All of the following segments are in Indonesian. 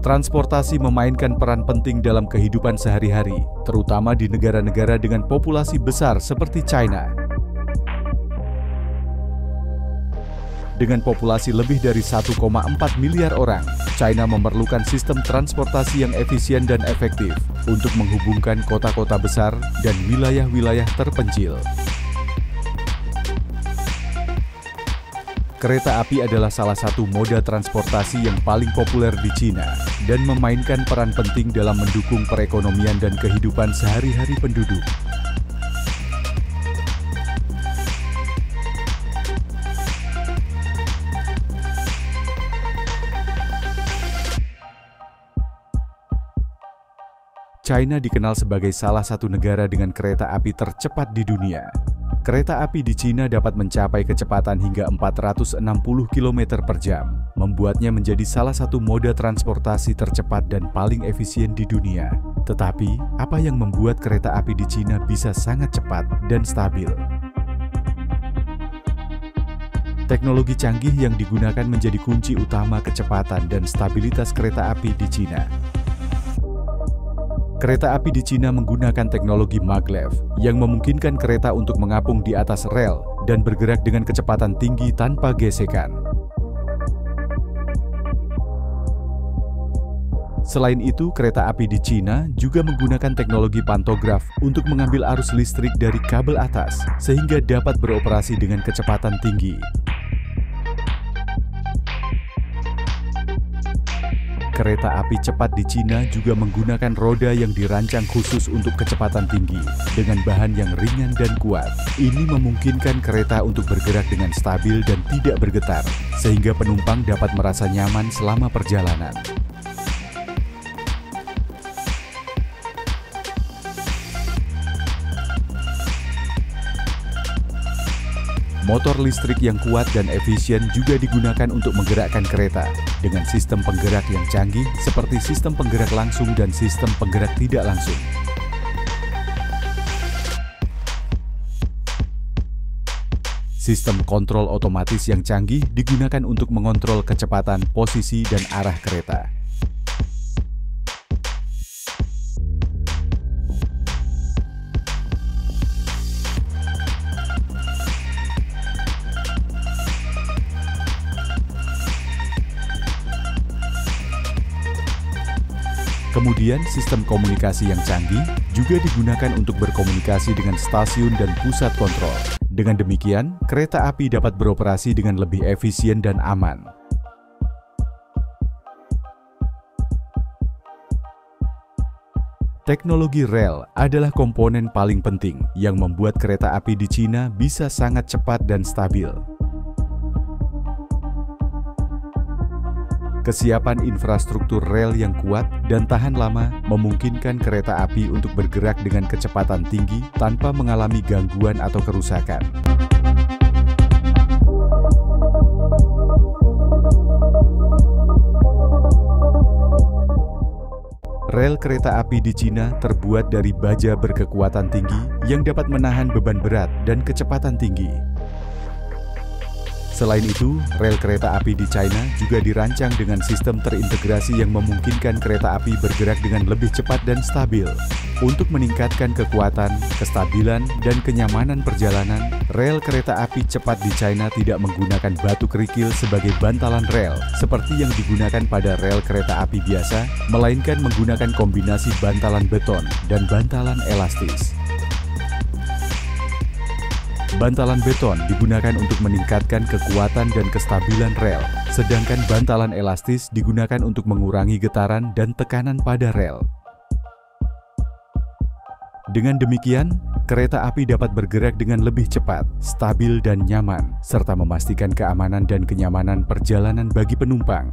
Transportasi memainkan peran penting dalam kehidupan sehari-hari, terutama di negara-negara dengan populasi besar seperti China. Dengan populasi lebih dari 1,4 miliar orang, China memerlukan sistem transportasi yang efisien dan efektif untuk menghubungkan kota-kota besar dan wilayah-wilayah terpencil. Kereta api adalah salah satu moda transportasi yang paling populer di China dan memainkan peran penting dalam mendukung perekonomian dan kehidupan sehari-hari penduduk. China dikenal sebagai salah satu negara dengan kereta api tercepat di dunia. Kereta api di China dapat mencapai kecepatan hingga 460 km per jam, membuatnya menjadi salah satu moda transportasi tercepat dan paling efisien di dunia. Tetapi, apa yang membuat kereta api di China bisa sangat cepat dan stabil? Teknologi canggih yang digunakan menjadi kunci utama kecepatan dan stabilitas kereta api di China. Kereta api di China menggunakan teknologi maglev yang memungkinkan kereta untuk mengapung di atas rel dan bergerak dengan kecepatan tinggi tanpa gesekan. Selain itu, kereta api di China juga menggunakan teknologi pantograf untuk mengambil arus listrik dari kabel atas sehingga dapat beroperasi dengan kecepatan tinggi. Kereta api cepat di China juga menggunakan roda yang dirancang khusus untuk kecepatan tinggi dengan bahan yang ringan dan kuat. Ini memungkinkan kereta untuk bergerak dengan stabil dan tidak bergetar, sehingga penumpang dapat merasa nyaman selama perjalanan. Motor listrik yang kuat dan efisien juga digunakan untuk menggerakkan kereta dengan sistem penggerak yang canggih seperti sistem penggerak langsung dan sistem penggerak tidak langsung. Sistem kontrol otomatis yang canggih digunakan untuk mengontrol kecepatan, posisi, dan arah kereta. Kemudian, sistem komunikasi yang canggih juga digunakan untuk berkomunikasi dengan stasiun dan pusat kontrol. Dengan demikian, kereta api dapat beroperasi dengan lebih efisien dan aman. Teknologi rel adalah komponen paling penting yang membuat kereta api di China bisa sangat cepat dan stabil. Kesiapan infrastruktur rel yang kuat dan tahan lama memungkinkan kereta api untuk bergerak dengan kecepatan tinggi tanpa mengalami gangguan atau kerusakan. Rel kereta api di China terbuat dari baja berkekuatan tinggi yang dapat menahan beban berat dan kecepatan tinggi. Selain itu, rel kereta api di China juga dirancang dengan sistem terintegrasi yang memungkinkan kereta api bergerak dengan lebih cepat dan stabil. Untuk meningkatkan kekuatan, kestabilan, dan kenyamanan perjalanan, rel kereta api cepat di China tidak menggunakan batu kerikil sebagai bantalan rel seperti yang digunakan pada rel kereta api biasa, melainkan menggunakan kombinasi bantalan beton dan bantalan elastis. Bantalan beton digunakan untuk meningkatkan kekuatan dan kestabilan rel, sedangkan bantalan elastis digunakan untuk mengurangi getaran dan tekanan pada rel. Dengan demikian, kereta api dapat bergerak dengan lebih cepat, stabil, dan nyaman, serta memastikan keamanan dan kenyamanan perjalanan bagi penumpang.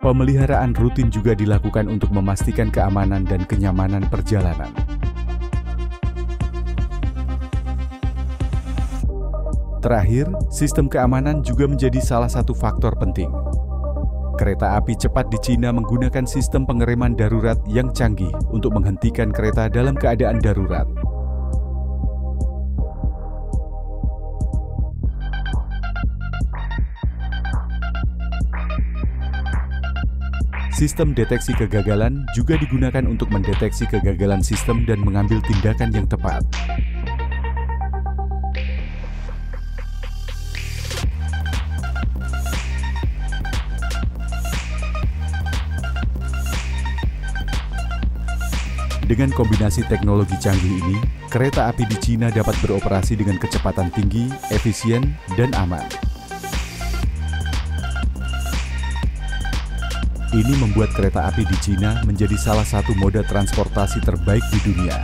Pemeliharaan rutin juga dilakukan untuk memastikan keamanan dan kenyamanan perjalanan. Terakhir, sistem keamanan juga menjadi salah satu faktor penting. Kereta api cepat di China menggunakan sistem pengereman darurat yang canggih untuk menghentikan kereta dalam keadaan darurat. Sistem deteksi kegagalan juga digunakan untuk mendeteksi kegagalan sistem dan mengambil tindakan yang tepat. Dengan kombinasi teknologi canggih ini, kereta api di Cina dapat beroperasi dengan kecepatan tinggi, efisien, dan aman. Ini membuat kereta api di Cina menjadi salah satu moda transportasi terbaik di dunia.